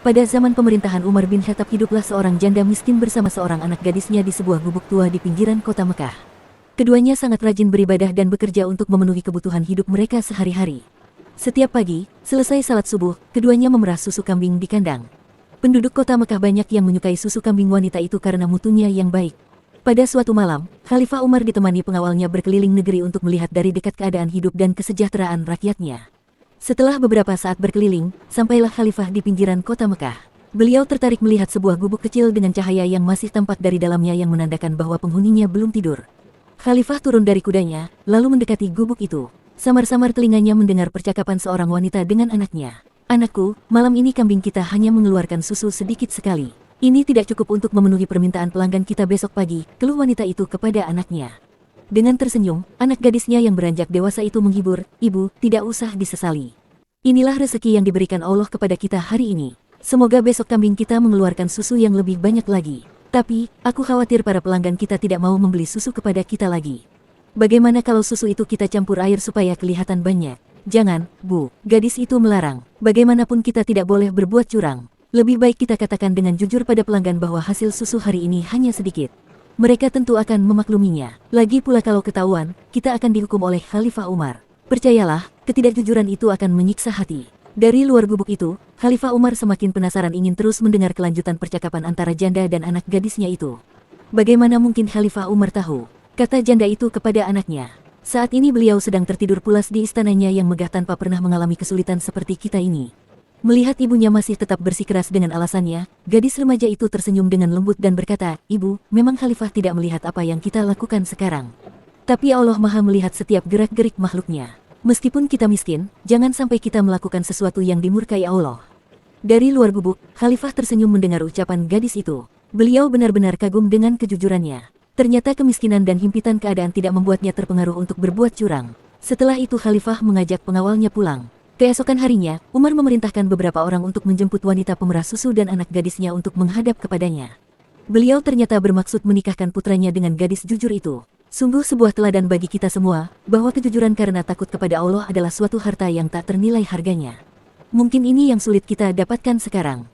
Pada zaman pemerintahan Umar bin Khattab hiduplah seorang janda miskin bersama seorang anak gadisnya di sebuah gubuk tua di pinggiran kota Mekah. Keduanya sangat rajin beribadah dan bekerja untuk memenuhi kebutuhan hidup mereka sehari-hari. Setiap pagi, selesai salat subuh, keduanya memerah susu kambing di kandang. Penduduk kota Mekah banyak yang menyukai susu kambing wanita itu karena mutunya yang baik. Pada suatu malam, Khalifah Umar ditemani pengawalnya berkeliling negeri untuk melihat dari dekat keadaan hidup dan kesejahteraan rakyatnya. Setelah beberapa saat berkeliling, sampailah Khalifah di pinggiran kota Mekah. Beliau tertarik melihat sebuah gubuk kecil dengan cahaya yang masih tampak dari dalamnya yang menandakan bahwa penghuninya belum tidur. Khalifah turun dari kudanya, lalu mendekati gubuk itu. Samar-samar telinganya mendengar percakapan seorang wanita dengan anaknya. "Anakku, malam ini kambing kita hanya mengeluarkan susu sedikit sekali. Ini tidak cukup untuk memenuhi permintaan pelanggan kita besok pagi," keluh wanita itu kepada anaknya. Dengan tersenyum, anak gadisnya yang beranjak dewasa itu menghibur, "Ibu, tidak usah disesali. Inilah rezeki yang diberikan Allah kepada kita hari ini. Semoga besok kambing kita mengeluarkan susu yang lebih banyak lagi. Tapi, aku khawatir para pelanggan kita tidak mau membeli susu kepada kita lagi. Bagaimana kalau susu itu kita campur air supaya kelihatan banyak?" "Jangan, Bu," gadis itu melarang. "Bagaimanapun kita tidak boleh berbuat curang. Lebih baik kita katakan dengan jujur pada pelanggan bahwa hasil susu hari ini hanya sedikit. Mereka tentu akan memakluminya. Lagi pula kalau ketahuan, kita akan dihukum oleh Khalifah Umar. Percayalah, ketidakjujuran itu akan menyiksa hati." Dari luar gubuk itu, Khalifah Umar semakin penasaran ingin terus mendengar kelanjutan percakapan antara janda dan anak gadisnya itu. "Bagaimana mungkin Khalifah Umar tahu?" kata janda itu kepada anaknya. "Saat ini beliau sedang tertidur pulas di istananya yang megah tanpa pernah mengalami kesulitan seperti kita ini." Melihat ibunya masih tetap bersikeras dengan alasannya, gadis remaja itu tersenyum dengan lembut dan berkata, "Ibu, memang Khalifah tidak melihat apa yang kita lakukan sekarang. Tapi Allah Maha melihat setiap gerak-gerik makhluknya. Meskipun kita miskin, jangan sampai kita melakukan sesuatu yang dimurkai Allah." Dari luar gubuk, Khalifah tersenyum mendengar ucapan gadis itu. Beliau benar-benar kagum dengan kejujurannya. Ternyata kemiskinan dan himpitan keadaan tidak membuatnya terpengaruh untuk berbuat curang. Setelah itu Khalifah mengajak pengawalnya pulang. Keesokan harinya, Umar memerintahkan beberapa orang untuk menjemput wanita pemerah susu dan anak gadisnya untuk menghadap kepadanya. Beliau ternyata bermaksud menikahkan putranya dengan gadis jujur itu. Sungguh sebuah teladan bagi kita semua, bahwa kejujuran karena takut kepada Allah adalah suatu harta yang tak ternilai harganya. Mungkin ini yang sulit kita dapatkan sekarang.